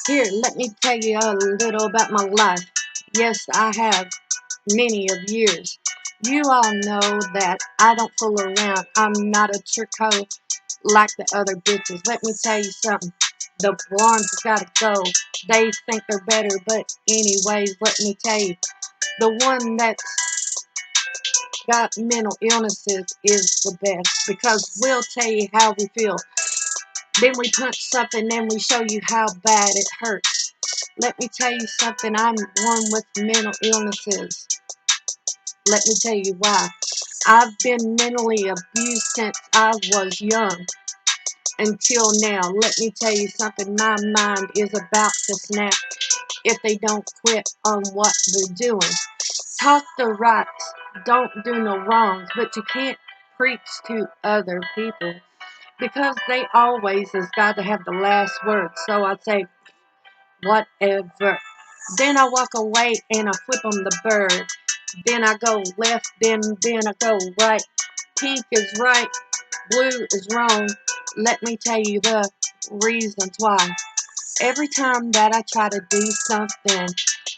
Here, let me tell you a little about my life. Yes, I have many of years. You all know that I don't fool around. I'm not a trick hoe like the other bitches. Let me tell you something. The blondes gotta go. They think they're better, but anyways, let me tell you. The one that's got mental illnesses is the best because we'll tell you how we feel. Then we punch something and we show you how bad it hurts. Let me tell you something, I'm one with mental illnesses. Let me tell you why. I've been mentally abused since I was young until now. Let me tell you something, my mind is about to snap if they don't quit on what they're doing. Talk the rights, don't do no wrongs, but you can't preach to other people because they always has got to have the last word. So I say, whatever. Then I walk away and I flip on the bird. Then I go left, then I go right. Pink is right, blue is wrong. Let me tell you the reasons why. Every time that I try to do something,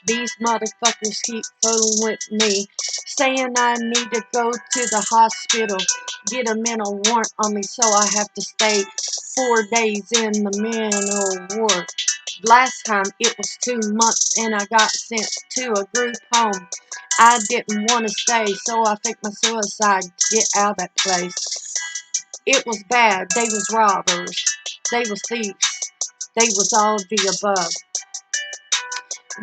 these motherfuckers keep fooling with me, saying I need to go to the hospital, get a mental warrant on me, so I have to stay 4 days in the mental ward. Last time it was 2 months and I got sent to a group home. I didn't want to stay, so I faked my suicide to get out of that place. It was bad. They was robbers. They was thieves. They was all the above.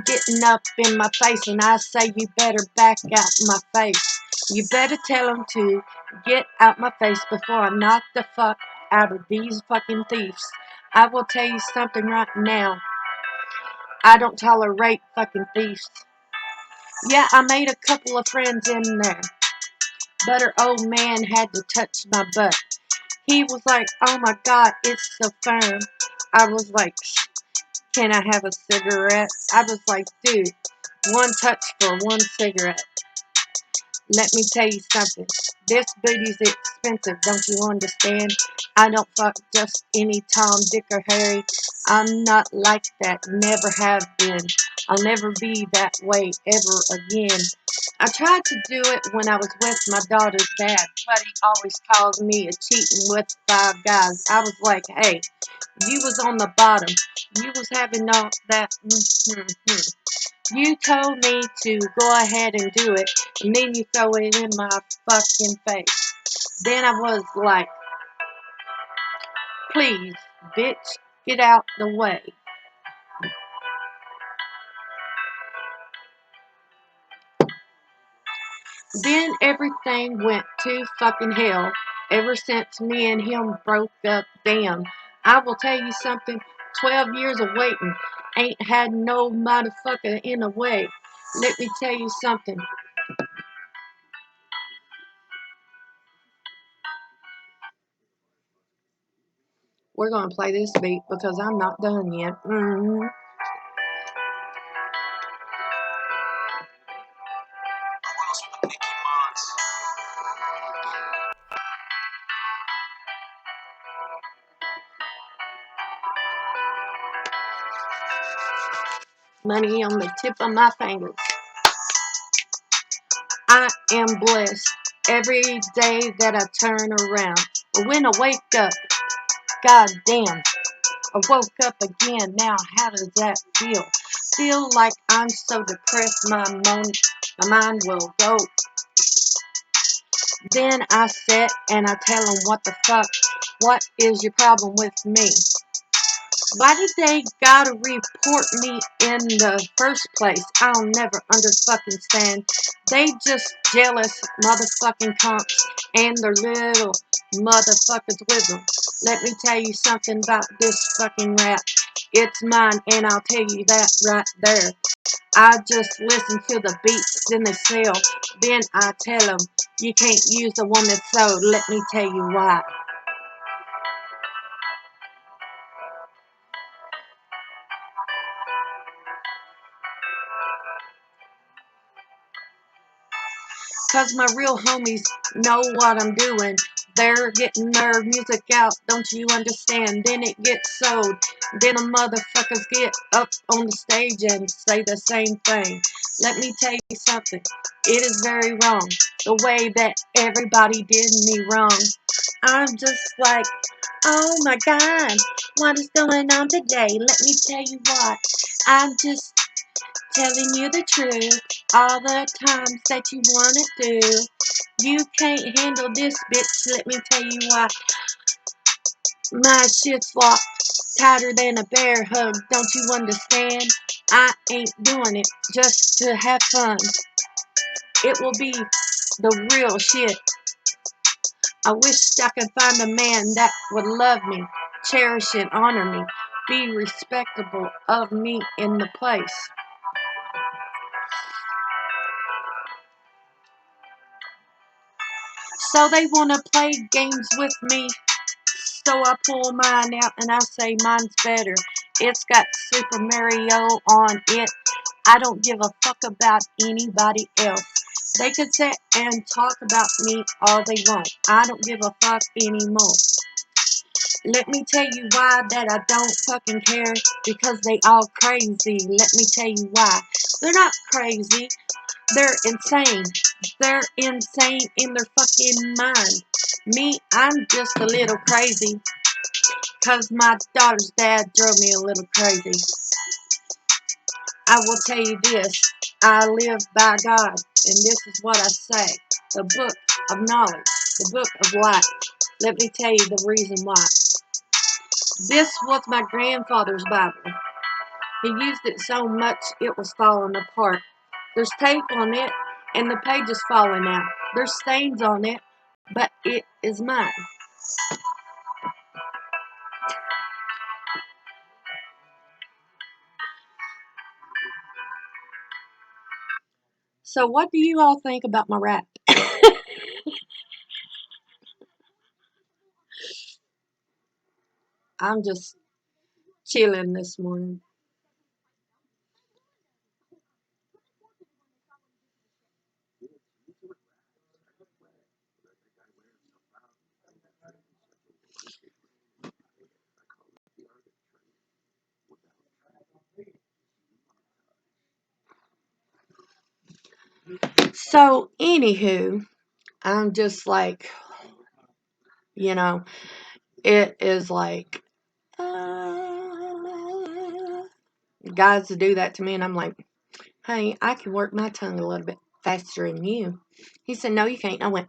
Getting up in my face and I say you better back out my face. You better tell them to get out my face before I knock the fuck out of these fucking thieves. I will tell you something right now. I don't tolerate fucking thieves. Yeah, I made a couple of friends in there, but her old man had to touch my butt. He was like, oh my god, it's so firm. I was like, can I have a cigarette? I was like, dude, one touch for one cigarette. Let me tell you something. This booty's expensive, don't you understand? I don't fuck just any Tom, Dick, or Harry. I'm not like that, never have been. I'll never be that way ever again. I tried to do it when I was with my daughter's dad, but he always called me a cheating with 5 guys. I was like, hey, you was on the bottom. You was having all that. You told me to go ahead and do it, and then you throw it in my fucking face. Then I was like, please, bitch, get out the way. Then everything went to fucking hell ever since me and him broke up. Damn, I will tell you something, 12 years of waiting ain't had no motherfucker in a way. Let me tell you something. We're gonna play this beat because I'm not done yet. Money on the tip of my fingers. I am blessed every day that I turn around. But when I wake up, god damn, I woke up again. Now how does that feel? Feel like I'm so depressed my mind will go. Then I sit and I tell them what the fuck, what is your problem with me? Why did they gotta report me in the first place? I'll never fucking stand. They just jealous motherfucking cunts and their little motherfuckers with them. Let me tell you something about this fucking rap. It's mine and I'll tell you that right there. I just listen to the beats in the cell. Then I tell them, you can't use the one that's sold. Let me tell you why. Cause my real homies know what I'm doing. They're getting their music out, don't you understand? Then it gets sold. Then the motherfuckers get up on the stage and say the same thing. Let me tell you something. It is very wrong. The way that everybody did me wrong. I'm just like, oh my God, what is going on today? Let me tell you what. I'm just telling you the truth. All the times that you wanna do. You can't handle this, bitch. Let me tell you why. My shit's locked tighter than a bear hug. Don't you understand? I ain't doing it just to have fun. It will be the real shit. I wish I could find a man that would love me, cherish and honor me, be respectable of me in the place. So they want to play games with me. So I pull mine out and I say mine's better. It's got Super Mario on it. I don't give a fuck about anybody else. They could sit and talk about me all they want. I don't give a fuck anymore. Let me tell you why that I don't fucking care. Because they all crazy. Let me tell you why. They're not crazy. They're insane. They're insane in their fucking mind. Me, I'm just a little crazy. Cause my daughter's dad drove me a little crazy. I will tell you this. I live by God. And this is what I say. The book of knowledge. The book of life. Let me tell you the reason why. This was my grandfather's Bible. He used it so much it was falling apart. There's tape on it and the page is falling out. There's stains on it, but it is mine. So what do you all think about my rap? I'm just chilling this morning. So anywho, I'm just like, you know, it is like guys to do that to me, and I'm like, hey, I can work my tongue a little bit faster than you. He said, no, you can't. I went,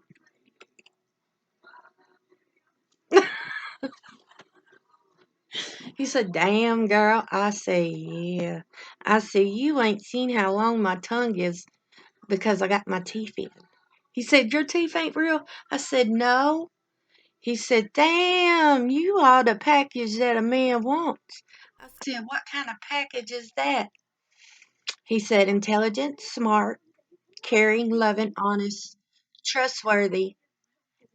he said, damn, girl. I say, yeah. I said, you ain't seen how long my tongue is because I got my teeth in. He said, your teeth ain't real? I said, no. He said, damn, you are the package that a man wants. I said, what kind of package is that? He said, intelligent, smart, caring, loving, honest, trustworthy,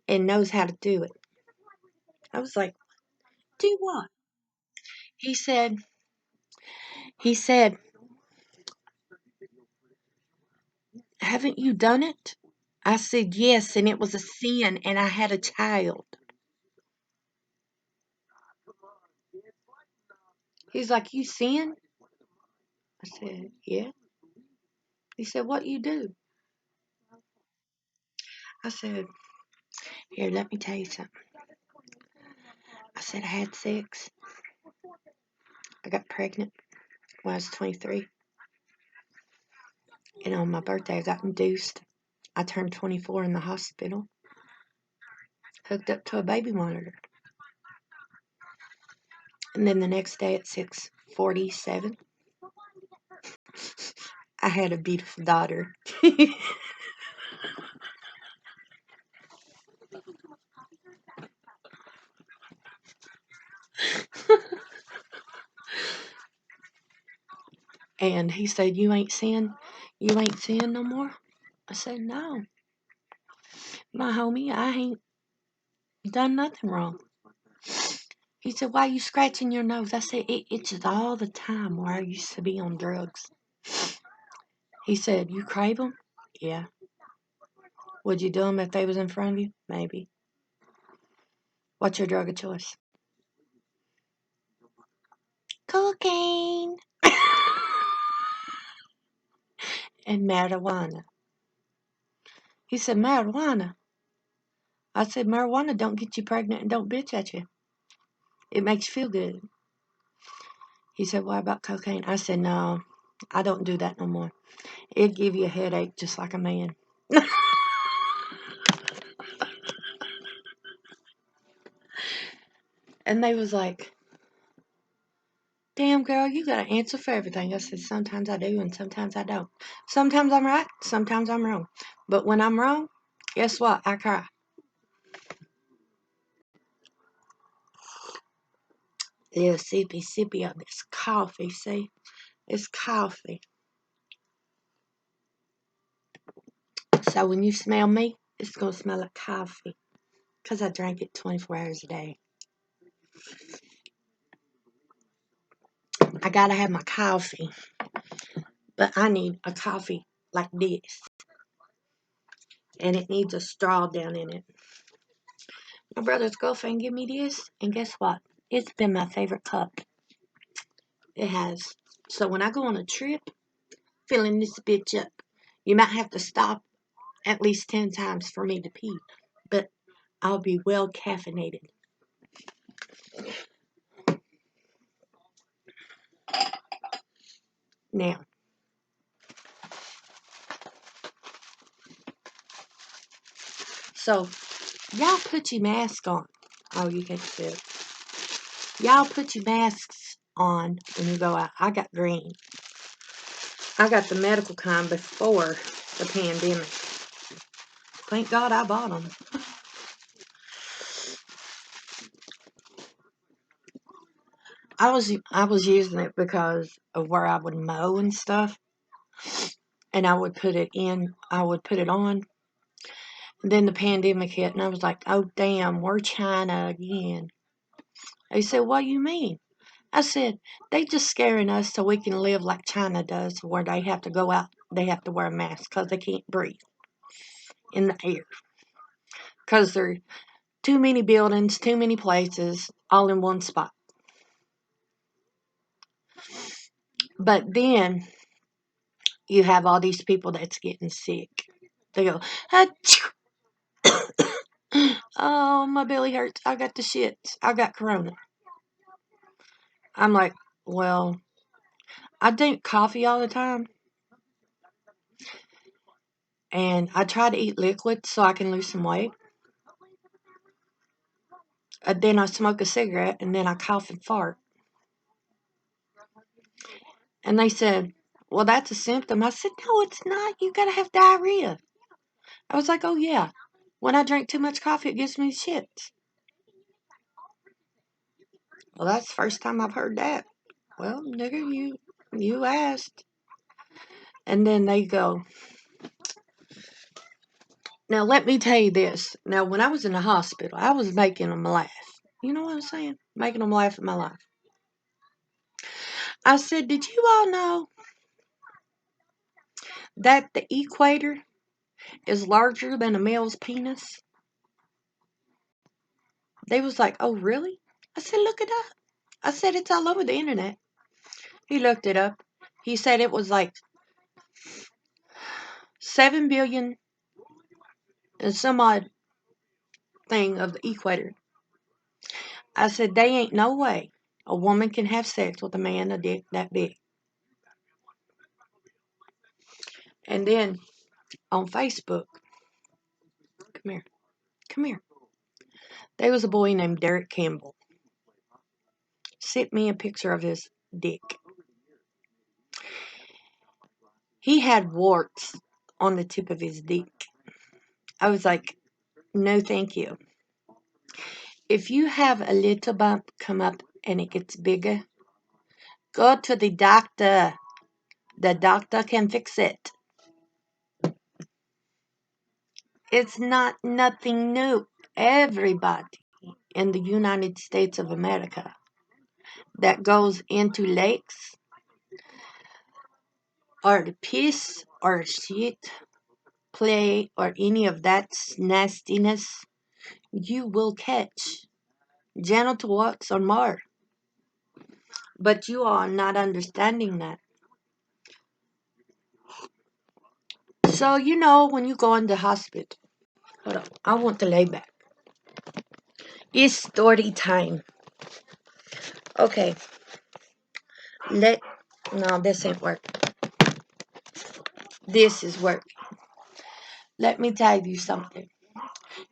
and knows how to do it. I was like, do what? He said, he said, haven't you done it? I said, yes, and it was a sin, and I had a child. He's like, you sin? I said, yeah. He said, what you do? I said, here, let me tell you something. I said, I had sex. I got pregnant when I was 23. And on my birthday, I got induced. I turned 24 in the hospital, hooked up to a baby monitor. And then the next day at 6:47, I had a beautiful daughter. And he said, you ain't sin? You ain't sin no more? I said, no. My homie, I ain't done nothing wrong. He said, why you scratching your nose? I said, it itches all the time where I used to be on drugs. He said, you crave them? Yeah. Would you do them if they was in front of you? Maybe. What's your drug of choice? Cocaine and marijuana. He said, marijuana. I said, marijuana don't get you pregnant and don't bitch at you. It makes you feel good. He said, what about cocaine? I said, no, I don't do that no more. It'd give you a headache just like a man. And they was like, damn, girl, you got to answer for everything. I said, sometimes I do and sometimes I don't. Sometimes I'm right, sometimes I'm wrong. But when I'm wrong, guess what? I cry. Little sippy of this coffee, see? It's coffee. So when you smell me, it's going to smell like coffee. Because I drank it 24 hours a day. I got to have my coffee. But I need a coffee like this. And it needs a straw down in it. My brother's girlfriend gave me this. And guess what? It's been my favorite cup. It has. So when I go on a trip, filling this bitch up, you might have to stop at least 10 times for me to pee. But I'll be well caffeinated. Now, so y'all put your mask on. Oh, you can't see it. Y'all put your masks on when you go out. I got green. I got the medical kind before the pandemic. Thank God I bought them. I was using it because of where I would mow and stuff, and I would put it in. I would put it on. And then the pandemic hit, and I was like, "Oh damn, we're China again." They said, "What do you mean?" I said, "They just scaring us so we can live like China does, where they have to go out, they have to wear a mask because they can't breathe in the air because there are too many buildings, too many places, all in one spot." But then you have all these people that's getting sick. They go, "Achoo." Oh, my belly hurts. I got the shits. I got corona. I'm like, well, I drink coffee all the time. And I try to eat liquid so I can lose some weight. And then I smoke a cigarette and then I cough and fart. And they said, well, that's a symptom. I said, no, it's not. You got to have diarrhea. I was like, oh, yeah. When I drink too much coffee, it gives me shits. Well, that's the first time I've heard that. Well, nigga, you asked. And then they go, now let me tell you this. Now, when I was in the hospital, I was making them laugh. You know what I'm saying? Making them laugh at my life. I said, did you all know that the equator is larger than a male's penis? They was like, oh, really? I said, look it up. I said, it's all over the internet. He looked it up. He said it was like 7 billion and some odd thing of the equator. I said, they ain't no way a woman can have sex with a man a dick that big. And then on Facebook, come here, come here. There was a boy named Derek Campbell. Sent me a picture of his dick. He had warts on the tip of his dick. I was like, no, thank you. If you have a little bump come up and it gets bigger, go to the doctor. The doctor can fix it. It's not nothing new. Everybody in the United States of America that goes into lakes or to piss or shit, play, or any of that nastiness, you will catch genital warts or more. But you are not understanding that. So, when you go in the hospital, hold on, I want to lay back. It's story time. Okay, no, this ain't work. This is work. Let me tell you something.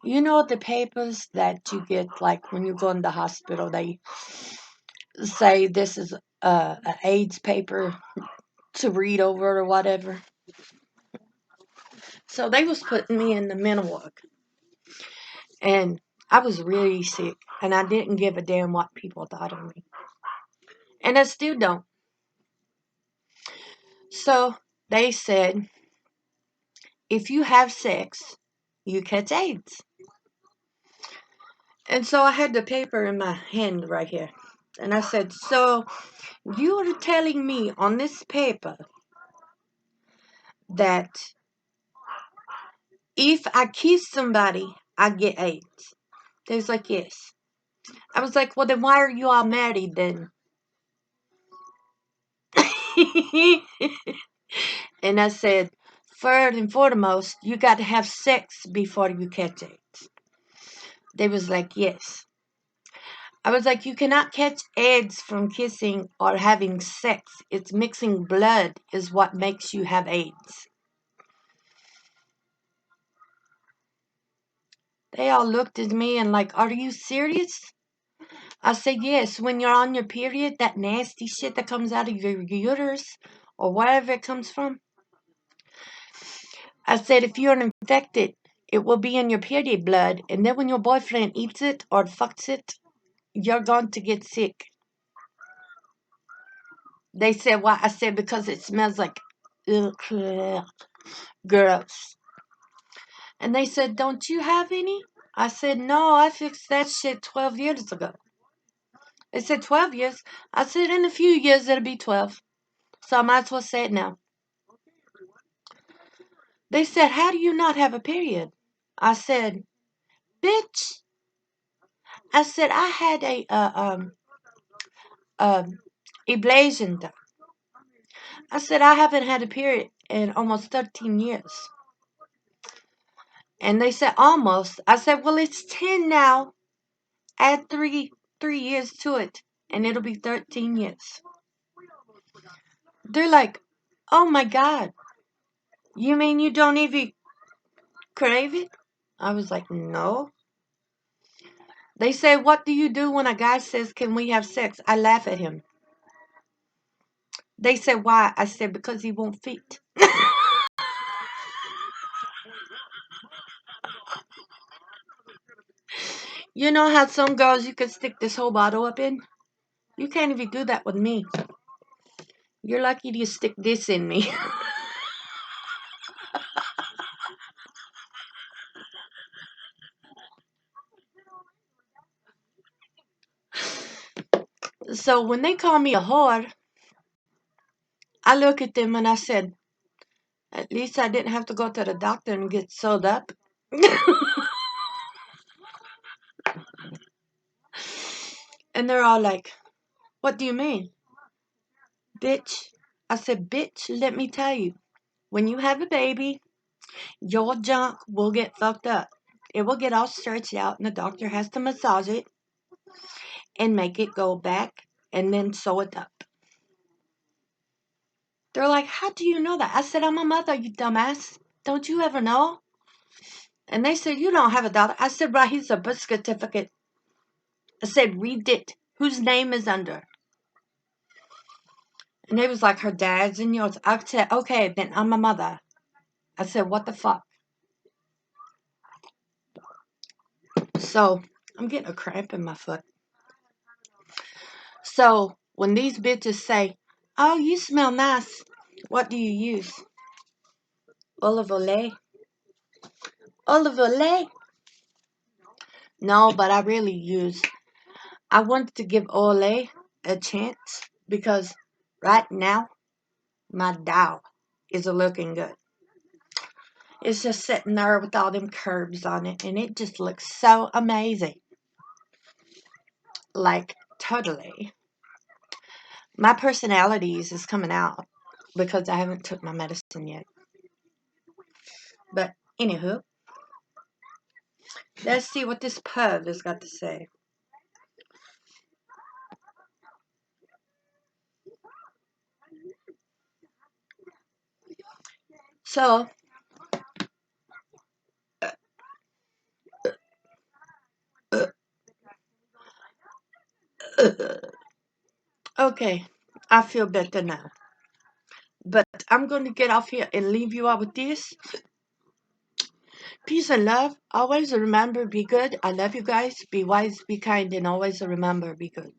You know the papers that you get, like when you go in the hospital, they say this is a AIDS paper to read over or whatever. So they was putting me in the mental ward, and I was really sick, and I didn't give a damn what people thought of me, and I still don't. So they said, if you have sex, you catch AIDS. And so I had the paper in my hand right here, and I said, so you are telling me on this paper that if I kiss somebody, I get AIDS? They was like, yes. I was like, well, then why are you all married then? And I said, first and foremost, you got to have sex before you catch AIDS. They was like, yes. I was like, you cannot catch AIDS from kissing or having sex. It's mixing blood is what makes you have AIDS. They all looked at me and like, are you serious? I said, yes, when you're on your period, that nasty shit that comes out of your uterus or wherever it comes from. I said, if you're infected, it will be in your period blood, and then when your boyfriend eats it or fucks it, you're going to get sick. They said, why? I said, because it smells like ugh, gross. And they said, don't you have any? I said, no, I fixed that shit 12 years ago. They said, 12 years? I said, in a few years it'll be 12. So I might as well say it now. They said, how do you not have a period? I said, bitch. I said, I had a ablation done. I said, I haven't had a period in almost 13 years. And they said, almost. I said, well, it's 10 now. Add three years to it, and it'll be 13 years. They're like, oh my God. You mean you don't even crave it? I was like, no. They say, what do you do when a guy says, can we have sex? I laugh at him. They said, why? I said, because he won't fit. You know how some girls you could stick this whole bottle up in? You can't even do that with me. You're lucky to stick this in me. So when they call me a whore, I look at them and I said, at least I didn't have to go to the doctor and get sewed up. And they're all like, what do you mean? Bitch. I said, bitch, let me tell you. When you have a baby, your junk will get fucked up. It will get all stretched out, and the doctor has to massage it and make it go back and then sew it up. They're like, how do you know that? I said, I'm a mother, you dumbass. Don't you ever know? And they said, you don't have a daughter. I said, right, here's a birth certificate. I said, read it. Whose name is under? And they was like, her dad's and yours. I said, okay, then I'm a mother. I said, what the fuck? So I'm getting a cramp in my foot. So when these bitches say, oh, you smell nice, what do you use? Olive oil. Olive oil? No, but I really use. I wanted to give Olay a chance because right now my Dow is looking good. It's just sitting there with all them curves on it, and it just looks so amazing. Like, totally. My personalities is coming out because I haven't took my medicine yet. But anywho, let's see what this pub has got to say. So, okay, I feel better now. But I'm going to get off here and leave you all with this. Peace and love. Always remember, be good. I love you guys. Be wise, be kind, and always remember, be good.